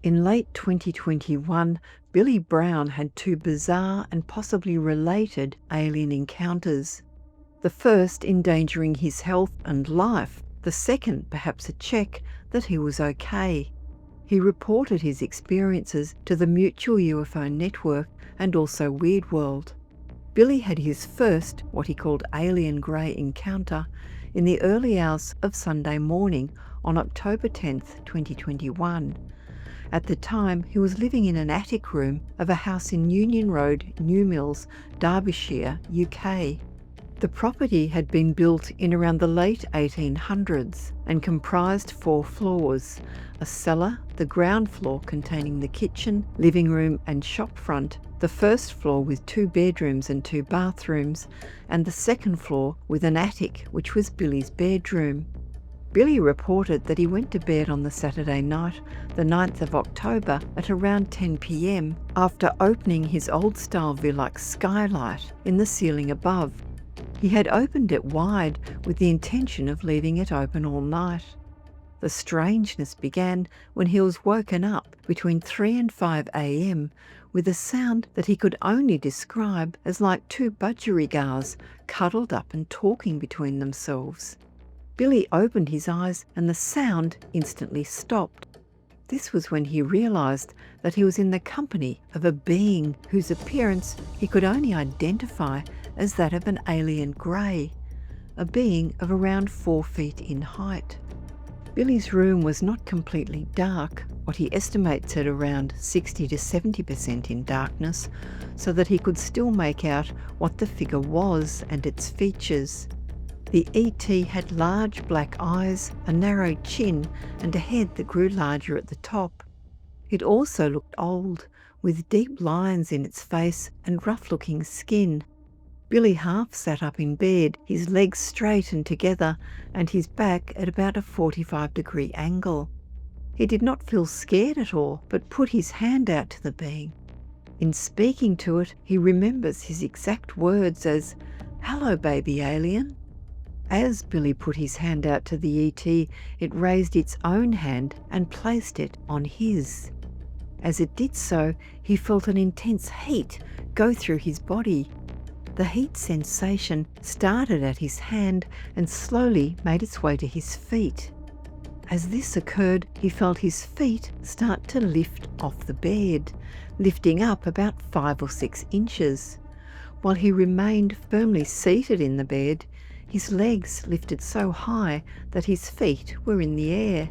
In late 2021, Billy Brown had two bizarre and possibly related alien encounters. The first endangering his health and life, the second perhaps a check that he was okay. He reported his experiences to the Mutual UFO Network and also Weird World. Billy had his first, what he called alien grey encounter, in the early hours of Sunday morning on October 10th, 2021. At the time, he was living in an attic room of a house in Union Road, New Mills, Derbyshire, UK. The property had been built in around the late 1800s and comprised 4 floors: a cellar, the ground floor containing the kitchen, living room and shop front, the first floor with 2 bedrooms and 2 bathrooms, and the second floor with an attic, which was Billy's bedroom. Billy reported that he went to bed on the Saturday night, the 9th of October, at around 10 p.m. after opening his old-style Velux skylight in the ceiling above. He had opened it wide with the intention of leaving it open all night. The strangeness began when he was woken up between 3 and 5 a.m. with a sound that he could only describe as like 2 budgerigars cuddled up and talking between themselves. Billy opened his eyes and the sound instantly stopped. This was when he realised that he was in the company of a being whose appearance he could only identify as that of an alien grey, a being of around 4 feet in height. Billy's room was not completely dark, what he estimates at around 60 to 70% in darkness, so that he could still make out what the figure was and its features. The ET had large black eyes, a narrow chin, and a head that grew larger at the top. It also looked old, with deep lines in its face and rough-looking skin. Billy half sat up in bed, his legs straight and together, and his back at about a 45-degree angle. He did not feel scared at all, but put his hand out to the being. In speaking to it, he remembers his exact words as, "Hello, baby alien." As Billy put his hand out to the ET, it raised its own hand and placed it on his. As it did so, he felt an intense heat go through his body. The heat sensation started at his hand and slowly made its way to his feet. As this occurred, he felt his feet start to lift off the bed, lifting up about 5 or 6 inches. While he remained firmly seated in the bed, his legs lifted so high that his feet were in the air.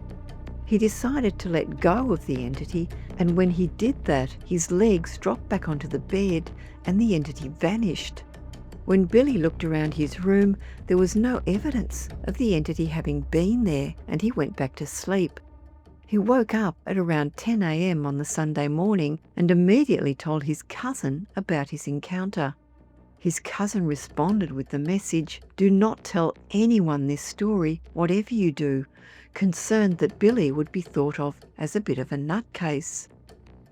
He decided to let go of the entity, and when he did that, his legs dropped back onto the bed and the entity vanished. When Billy looked around his room, there was no evidence of the entity having been there, and he went back to sleep. He woke up at around 10 a.m. on the Sunday morning and immediately told his cousin about his encounter. His cousin responded with the message, "Do not tell anyone this story, whatever you do," concerned that Billy would be thought of as a bit of a nutcase.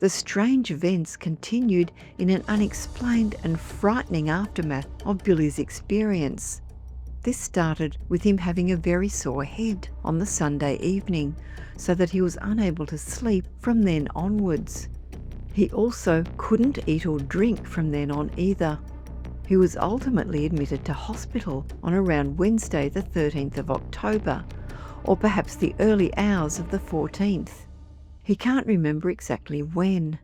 The strange events continued in an unexplained and frightening aftermath of Billy's experience. This started with him having a very sore head on the Sunday evening, so that he was unable to sleep from then onwards. He also couldn't eat or drink from then on either. He was ultimately admitted to hospital on around Wednesday the 13th of October, or perhaps the early hours of the 14th. He can't remember exactly when.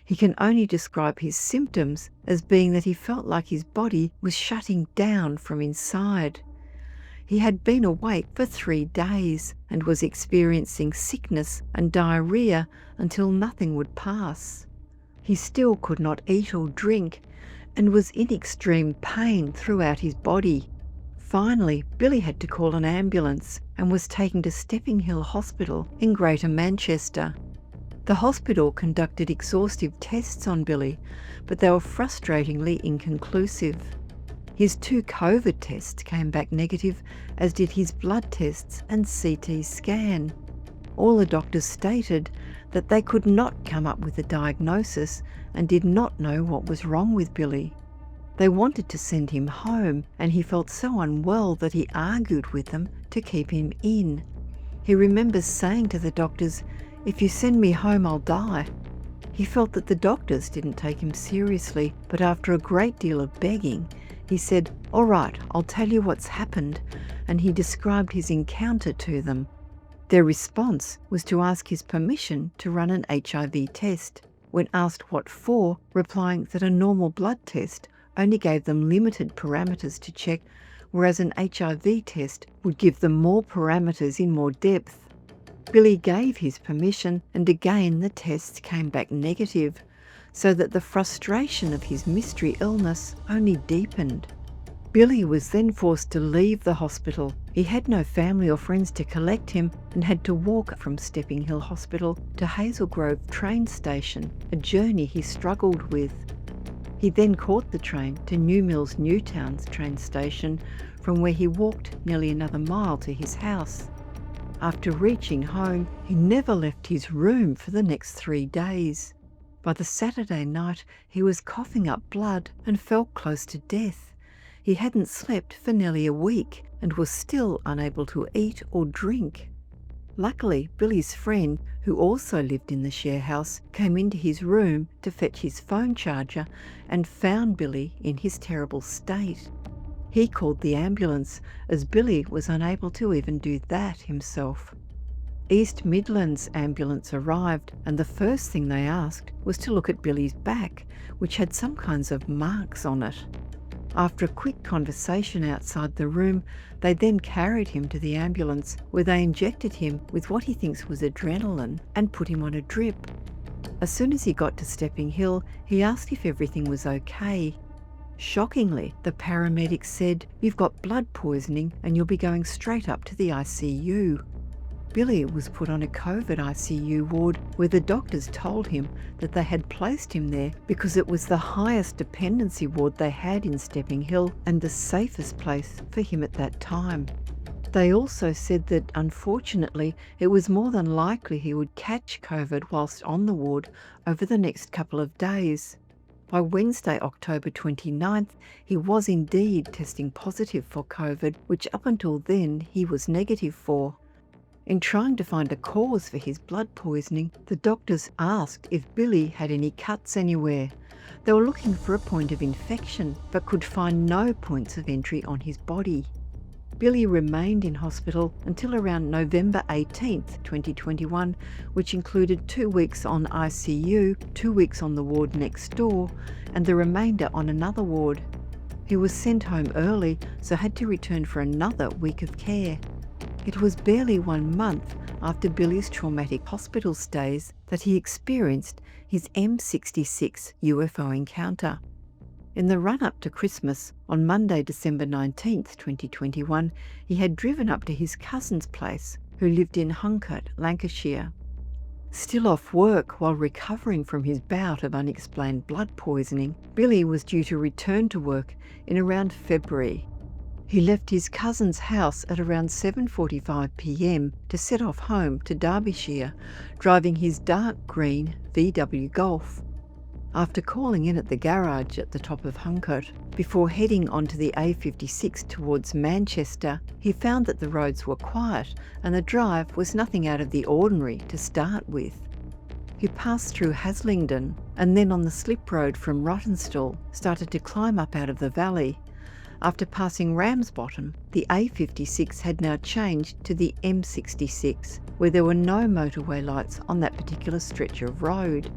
He can only describe his symptoms as being that he felt like his body was shutting down from inside. He had been awake for 3 days and was experiencing sickness and diarrhea until nothing would pass. He still could not eat or drink and was in extreme pain throughout his body. Finally, Billy had to call an ambulance and was taken to Stepping Hill Hospital in Greater Manchester. The hospital conducted exhaustive tests on Billy, but they were frustratingly inconclusive. His 2 COVID tests came back negative, as did his blood tests and CT scan. All the doctors stated that they could not come up with a diagnosis and did not know what was wrong with Billy. They wanted to send him home, and he felt so unwell that he argued with them to keep him in. He remembers saying to the doctors, "If you send me home, I'll die." He felt that the doctors didn't take him seriously, but after a great deal of begging, he said, "All right, I'll tell you what's happened," and he described his encounter to them. Their response was to ask his permission to run an HIV test. When asked what for, replying that a normal blood test only gave them limited parameters to check, whereas an HIV test would give them more parameters in more depth. Billy gave his permission, and again the tests came back negative, so that the frustration of his mystery illness only deepened. Billy was then forced to leave the hospital. He had no family or friends to collect him and had to walk from Stepping Hill Hospital to Hazel Grove train station, a journey he struggled with. He then caught the train to New Mills Newtown's train station, from where he walked nearly another mile to his house. After reaching home, he never left his room for the next 3 days. By the Saturday night, he was coughing up blood and felt close to death. He hadn't slept for nearly a week and was still unable to eat or drink. Luckily, Billy's friend, who also lived in the share house, came into his room to fetch his phone charger and found Billy in his terrible state. He called the ambulance, as Billy was unable to even do that himself. East Midlands ambulance arrived, and the first thing they asked was to look at Billy's back, which had some kinds of marks on it. After a quick conversation outside the room, they then carried him to the ambulance, where they injected him with what he thinks was adrenaline and put him on a drip. As soon as he got to Stepping Hill, he asked if everything was okay. Shockingly, the paramedic said, "You've got blood poisoning and you'll be going straight up to the ICU." Billy was put on a COVID ICU ward, where the doctors told him that they had placed him there because it was the highest dependency ward they had in Stepping Hill and the safest place for him at that time. They also said that, unfortunately, it was more than likely he would catch COVID whilst on the ward over the next couple of days. By Wednesday, October 29th, he was indeed testing positive for COVID, which up until then he was negative for. In trying to find a cause for his blood poisoning, the doctors asked if Billy had any cuts anywhere. They were looking for a point of infection, but could find no points of entry on his body. Billy remained in hospital until around November 18th, 2021, which included 2 weeks on ICU, 2 weeks on the ward next door, and the remainder on another ward. He was sent home early, so had to return for another week of care. It was barely 1 month after Billy's traumatic hospital stays that he experienced his M66 UFO encounter. In the run-up to Christmas, on Monday, December 19th, 2021, he had driven up to his cousin's place, who lived in Huncote, Lancashire. Still off work while recovering from his bout of unexplained blood poisoning, Billy was due to return to work in around February. He left his cousin's house at around 7:45 p.m. to set off home to Derbyshire, driving his dark green VW Golf. After calling in at the garage at the top of Huncote, before heading onto the A56 towards Manchester, he found that the roads were quiet and the drive was nothing out of the ordinary to start with. He passed through Haslingden and then on the slip road from Rawtenstall started to climb up out of the valley. After passing Ramsbottom, the A56 had now changed to the M66, where there were no motorway lights on that particular stretch of road.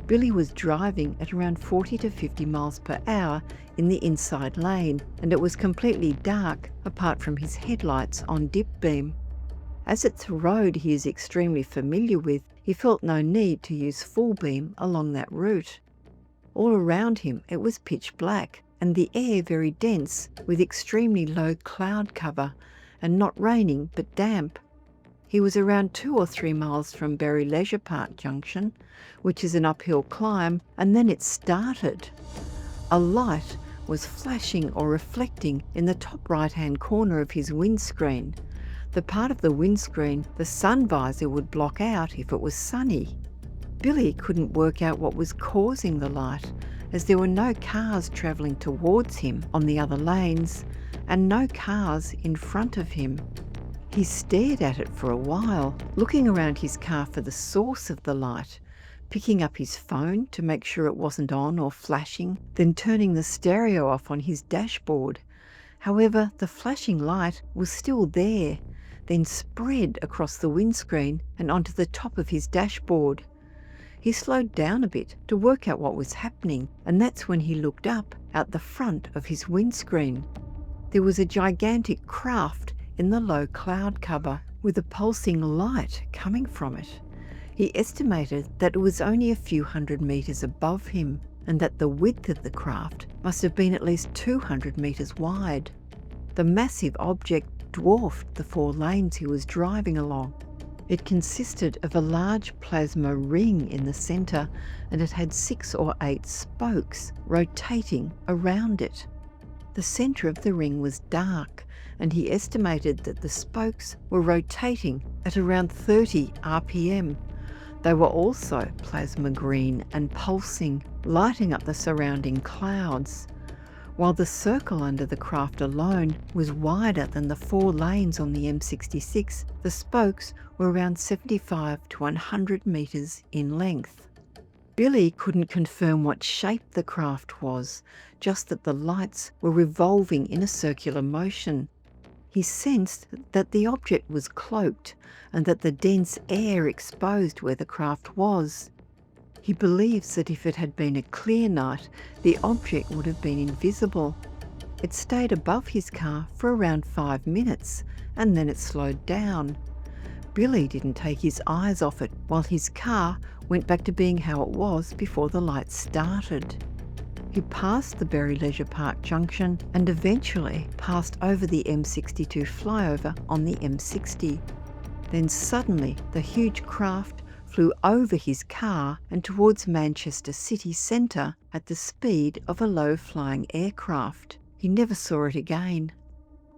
Billy was driving at around 40 to 50 miles per hour in the inside lane, and it was completely dark apart from his headlights on dip beam. As it's a road he is extremely familiar with, he felt no need to use full beam along that route. All around him it was pitch black, and the air very dense, with extremely low cloud cover, and not raining but damp. He was around 2 or 3 miles from Berry Leisure Park Junction, which is an uphill climb, and then it started. A light was flashing or reflecting in the top right-hand corner of his windscreen, the part of the windscreen the sun visor would block out if it was sunny. Billy couldn't work out what was causing the light, as there were no cars travelling towards him on the other lanes, and no cars in front of him. He stared at it for a while, looking around his car for the source of the light, picking up his phone to make sure it wasn't on or flashing, then turning the stereo off on his dashboard. However, the flashing light was still there, then spread across the windscreen and onto the top of his dashboard. He slowed down a bit to work out what was happening, and that's when he looked up out the front of his windscreen. There was a gigantic craft in the low cloud cover with a pulsing light coming from it. He estimated that it was only a few hundred meters above him, and that the width of the craft must have been at least 200 meters wide. The massive object dwarfed the 4 lanes he was driving along. It consisted of a large plasma ring in the center, and it had 6 or 8 spokes rotating around it. The center of the ring was dark, and he estimated that the spokes were rotating at around 30 RPM. They were also plasma green and pulsing, lighting up the surrounding clouds. While the circle under the craft alone was wider than the 4 lanes on the M66, the spokes were around 75 to 100 meters in length. Billy couldn't confirm what shape the craft was, just that the lights were revolving in a circular motion. He sensed that the object was cloaked and that the dense air exposed where the craft was. He believes that if it had been a clear night, the object would have been invisible. It stayed above his car for around 5 minutes, and then it slowed down. Billy didn't take his eyes off it while his car went back to being how it was before the lights started. He passed the Berry Leisure Park junction and eventually passed over the M62 flyover on the M60. Then suddenly the huge craft flew over his car and towards Manchester city centre at the speed of a low-flying aircraft. He never saw it again.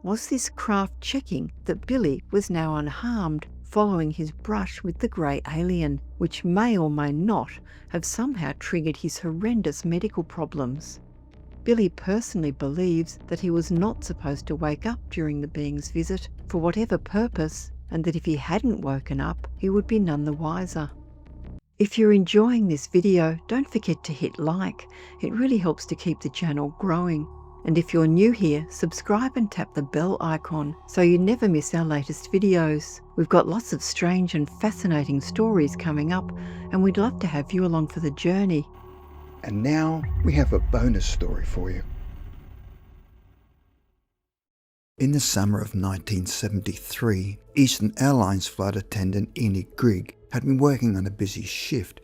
Was this craft checking that Billy was now unharmed following his brush with the grey alien, which may or may not have somehow triggered his horrendous medical problems? Billy personally believes that he was not supposed to wake up during the being's visit for whatever purpose, and that if he hadn't woken up, he would be none the wiser. If you're enjoying this video, don't forget to hit like. It really helps to keep the channel growing. And if you're new here, subscribe and tap the bell icon so you never miss our latest videos. We've got lots of strange and fascinating stories coming up, and we'd love to have you along for the journey. And now we have a bonus story for you. In the summer of 1973, Eastern Airlines flight attendant Enid Grigg had been working on a busy shift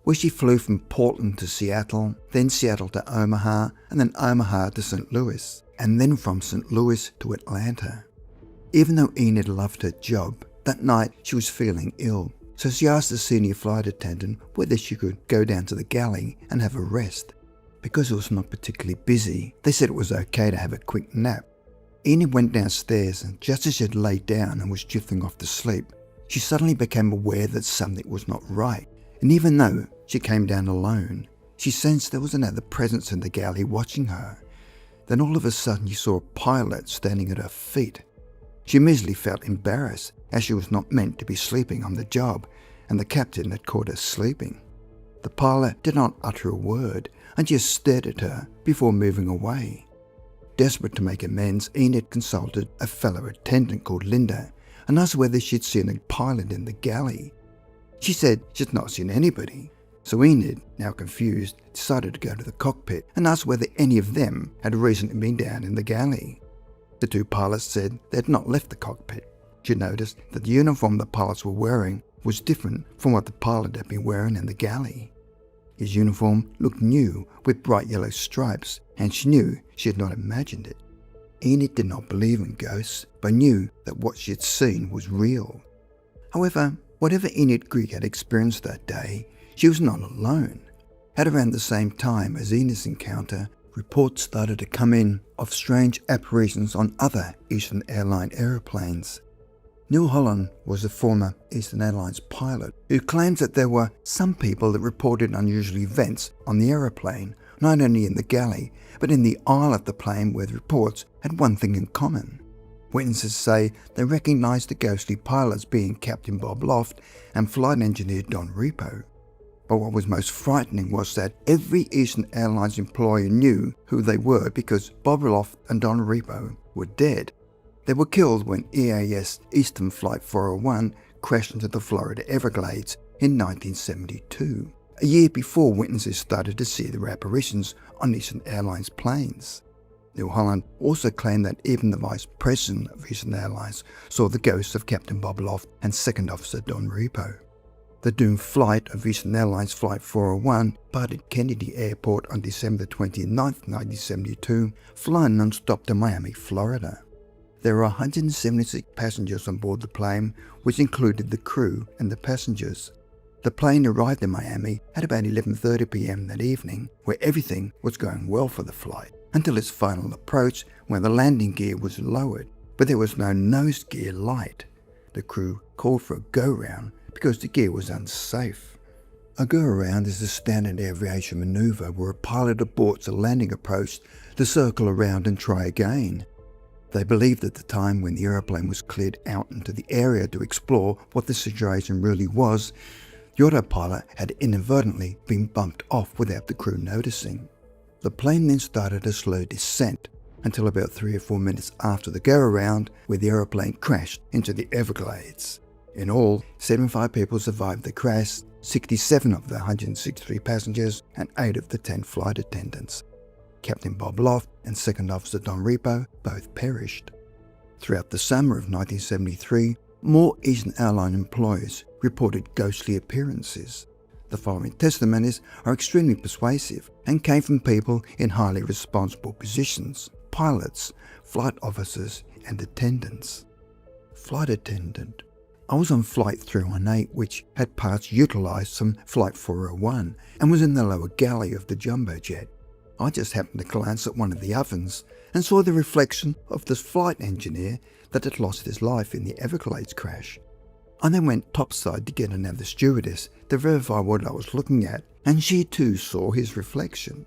where she flew from Portland to Seattle, then Seattle to Omaha, and then Omaha to St. Louis, and then from St. Louis to Atlanta. Even though Enid loved her job, that night she was feeling ill, so she asked the senior flight attendant whether she could go down to the galley and have a rest. Because it was not particularly busy, they said it was okay to have a quick nap. Enid went downstairs, and just as she had laid down and was drifting off to sleep, she suddenly became aware that something was not right. And even though she came down alone, she sensed there was another presence in the galley watching her. Then all of a sudden she saw a pilot standing at her feet. She immediately felt embarrassed, as she was not meant to be sleeping on the job, and the captain had caught her sleeping. The pilot did not utter a word and just stared at her before moving away. Desperate to make amends, Enid consulted a fellow attendant called Linda and asked whether she'd seen a pilot in the galley. She said she'd not seen anybody, so Enid, now confused, decided to go to the cockpit and ask whether any of them had recently been down in the galley. The 2 pilots said they had not left the cockpit. She noticed that the uniform the pilots were wearing was different from what the pilot had been wearing in the galley. His uniform looked new with bright yellow stripes, and she knew she had not imagined it. Enid did not believe in ghosts, but knew that what she had seen was real. However, whatever Enid Grigg had experienced that day, she was not alone. At around the same time as Enid's encounter, reports started to come in of strange apparitions on other Eastern Airline aeroplanes. Neil Holland was a former Eastern Airlines pilot who claims that there were some people that reported unusual events on the aeroplane, not only in the galley, but in the aisle of the plane, where the reports had one thing in common. Witnesses say they recognised the ghostly pilots being Captain Bob Loft and flight engineer Don Repo. But what was most frightening was that every Eastern Airlines employee knew who they were because Bob Loft and Don Repo were dead. They were killed when EAS Eastern Flight 401 crashed into the Florida Everglades in 1972, a year before witnesses started to see their apparitions on Eastern Airlines planes. New Holland also claimed that even the vice president of Eastern Airlines saw the ghosts of Captain Bob Loft and Second Officer Don Repo. The doomed flight of Eastern Airlines Flight 401 departed Kennedy Airport on December 29, 1972, flying non-stop to Miami, Florida. There were 176 passengers on board the plane, which included the crew and the passengers. The plane arrived in Miami at about 11:30 p.m. that evening, where everything was going well for the flight, until its final approach when the landing gear was lowered, but there was no nose gear light. The crew called for a go-round because the gear was unsafe. A go-around is a standard aviation maneuver where a pilot aborts a landing approach to circle around and try again. They believed at the time when the aeroplane was cleared out into the area to explore what the situation really was, the autopilot had inadvertently been bumped off without the crew noticing. The plane then started a slow descent until about 3 or 4 minutes after the go-around, where the aeroplane crashed into the Everglades. In all, 75 people survived the crash, 67 of the 163 passengers and 8 of the 10 flight attendants. Captain Bob Loft and Second Officer Don Repo both perished. Throughout the summer of 1973, more Eastern Airline employees reported ghostly appearances. The following testimonies are extremely persuasive and came from people in highly responsible positions: pilots, flight officers, and attendants. Flight attendant: I was on Flight 318, which had parts utilised from Flight 401 and was in the lower galley of the jumbo jet. I just happened to glance at one of the ovens and saw the reflection of the flight engineer that had lost his life in the Everglades crash. I then went topside to get another stewardess to verify what I was looking at, and she too saw his reflection.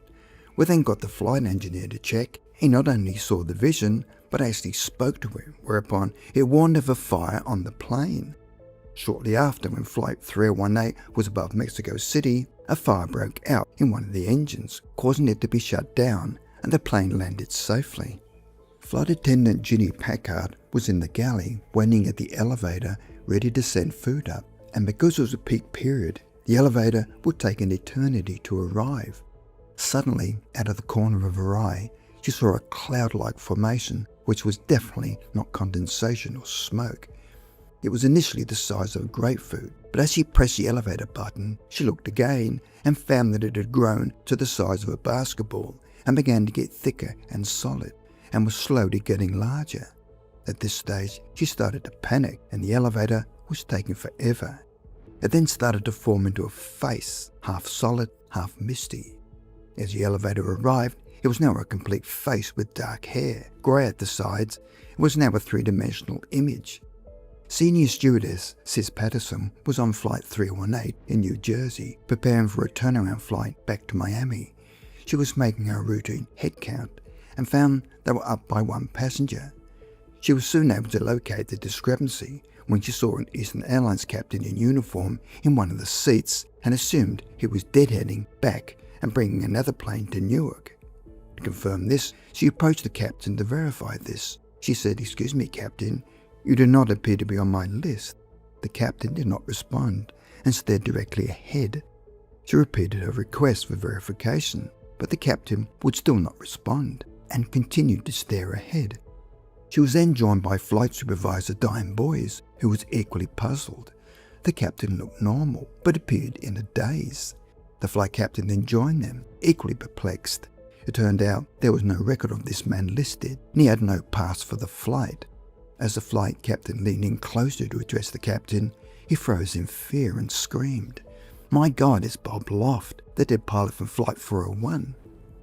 We then got the flight engineer to check. He not only saw the vision, but actually spoke to him, whereupon it warned of a fire on the plane. Shortly after, when Flight 318 was above Mexico City, a fire broke out in one of the engines, causing it to be shut down, and the plane landed safely. Flight attendant Ginny Packard was in the galley, waiting at the elevator, ready to send food up, and because it was a peak period, the elevator would take an eternity to arrive. Suddenly, out of the corner of her eye, she saw a cloud-like formation, which was definitely not condensation or smoke. It was initially the size of a grapefruit, but as she pressed the elevator button, she looked again and found that it had grown to the size of a basketball and began to get thicker and solid, and was slowly getting larger. At this stage, she started to panic, and the elevator was taking forever. It then started to form into a face, half solid, half misty. As the elevator arrived, it was now a complete face with dark hair, grey at the sides. It was now a three-dimensional image. Senior stewardess Sis Patterson was on Flight 318 in New Jersey, preparing for a turnaround flight back to Miami. She was making her routine head count and found they were up by 1 passenger. She was soon able to locate the discrepancy when she saw an Eastern Airlines captain in uniform in one of the seats and assumed he was deadheading back and bringing another plane to Newark. To confirm this, she approached the captain to verify this. She said, "Excuse me, Captain, you do not appear to be on my list." The captain did not respond and stared directly ahead. She repeated her request for verification, but the captain would still not respond and continued to stare ahead. She was then joined by Flight Supervisor Diane Boyes, who was equally puzzled. The captain looked normal, but appeared in a daze. The flight captain then joined them, equally perplexed. It turned out there was no record of this man listed, and he had no pass for the flight. As the flight captain leaned in closer to address the captain, he froze in fear and screamed, "My God, it's Bob Loft, the dead pilot from Flight 401.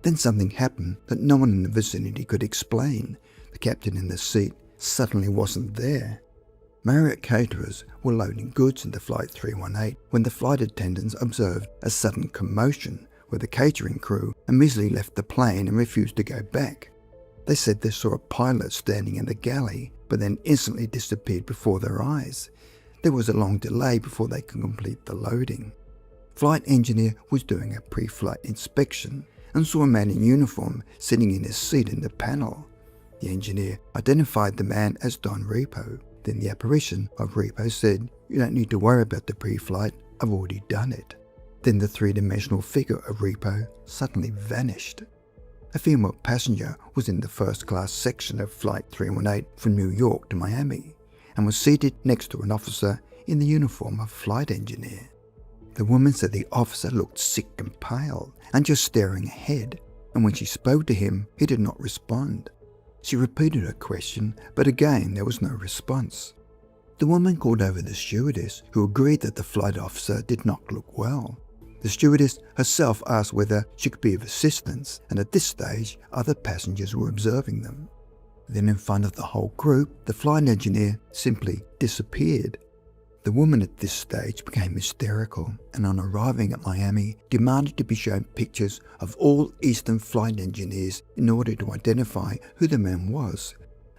Then something happened that no one in the vicinity could explain. The captain in the seat suddenly wasn't there. Marriott caterers were loading goods into Flight 318 when the flight attendants observed a sudden commotion where the catering crew immediately left the plane and refused to go back. They said they saw a pilot standing in the galley, but then instantly disappeared before their eyes. There was a long delay before they could complete the loading. Flight engineer was doing a pre-flight inspection and saw a man in uniform sitting in his seat in the panel. The engineer identified the man as Don Repo. Then the apparition of Repo said, "You don't need to worry about the pre-flight, I've already done it." Then the three-dimensional figure of Repo suddenly vanished. A female passenger was in the first-class section of Flight 318 from New York to Miami and was seated next to an officer in the uniform of flight engineer. The woman said the officer looked sick and pale and just staring ahead, and when she spoke to him, he did not respond. She repeated her question, but again there was no response. The woman called over the stewardess, who agreed that the flight officer did not look well. The stewardess herself asked whether she could be of assistance, and at this stage other passengers were observing them. Then in front of the whole group, the flight engineer simply disappeared. The woman at this stage became hysterical and on arriving at Miami demanded to be shown pictures of all Eastern flight engineers in order to identify who the man was,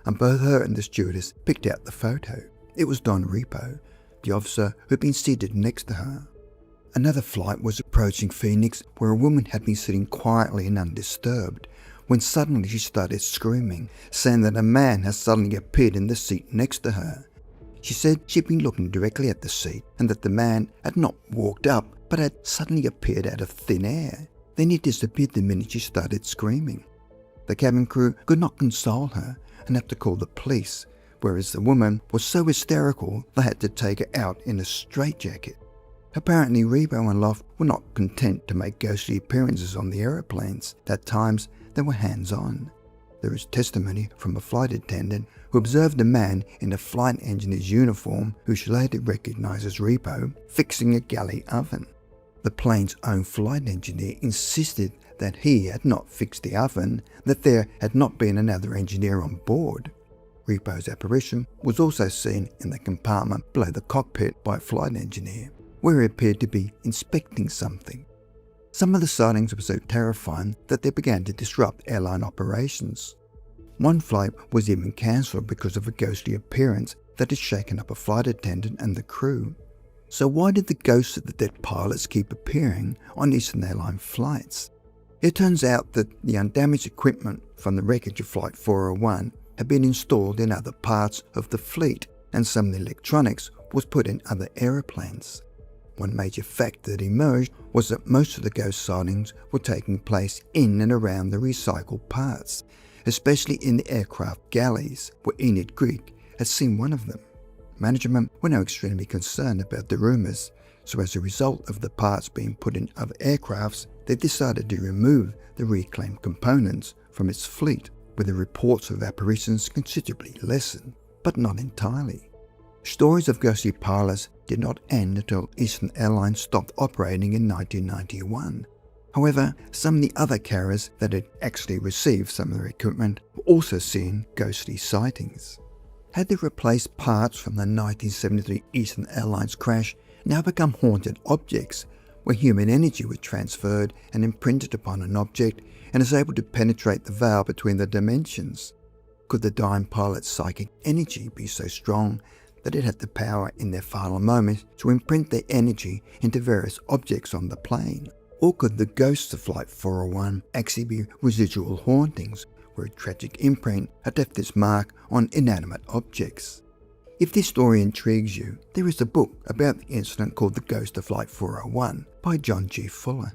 and both her and the stewardess picked out the photo. It was Don Repo, the officer who had been seated next to her. Another flight was approaching Phoenix where a woman had been sitting quietly and undisturbed when suddenly she started screaming, saying that a man had suddenly appeared in the seat next to her. She said she'd been looking directly at the seat and that the man had not walked up but had suddenly appeared out of thin air. Then he disappeared the minute she started screaming. The cabin crew could not console her and had to call the police, whereas the woman was so hysterical they had to take her out in a straitjacket. Apparently Rebo and Loft were not content to make ghostly appearances on the aeroplanes. At times they were hands-on. There is testimony from a flight attendant who observed a man in a flight engineer's uniform, who she later recognized as Repo, fixing a galley oven. The plane's own flight engineer insisted that he had not fixed the oven, that there had not been another engineer on board. Repo's apparition was also seen in the compartment below the cockpit by a flight engineer, where he appeared to be inspecting something. Some of the sightings were so terrifying that they began to disrupt airline operations. One flight was even cancelled because of a ghostly appearance that had shaken up a flight attendant and the crew. So why did the ghosts of the dead pilots keep appearing on Eastern Airline flights? It turns out that the undamaged equipment from the wreckage of Flight 401 had been installed in other parts of the fleet, and some of the electronics was put in other aeroplanes. One major fact that emerged was that most of the ghost sightings were taking place in and around the recycled parts, especially in the aircraft galleys, where Enid Grieg had seen one of them. Management were now extremely concerned about the rumours, so as a result of the parts being put in other aircrafts, they decided to remove the reclaimed components from its fleet, with the reports of apparitions considerably lessened, but not entirely. Stories of ghostly pilots did not end until Eastern Airlines stopped operating in 1991. However, some of the other carriers that had actually received some of their equipment were also seeing ghostly sightings. Had the replaced parts from the 1973 Eastern Airlines crash now become haunted objects, where human energy was transferred and imprinted upon an object and is able to penetrate the veil between the dimensions? Could the dying pilot's psychic energy be so strong that it had the power in their final moments to imprint their energy into various objects on the plane? Or could the ghosts of Flight 401 actually be residual hauntings, where a tragic imprint had left its mark on inanimate objects? If this story intrigues you, there is a book about the incident called The Ghost of Flight 401 by John G. Fuller.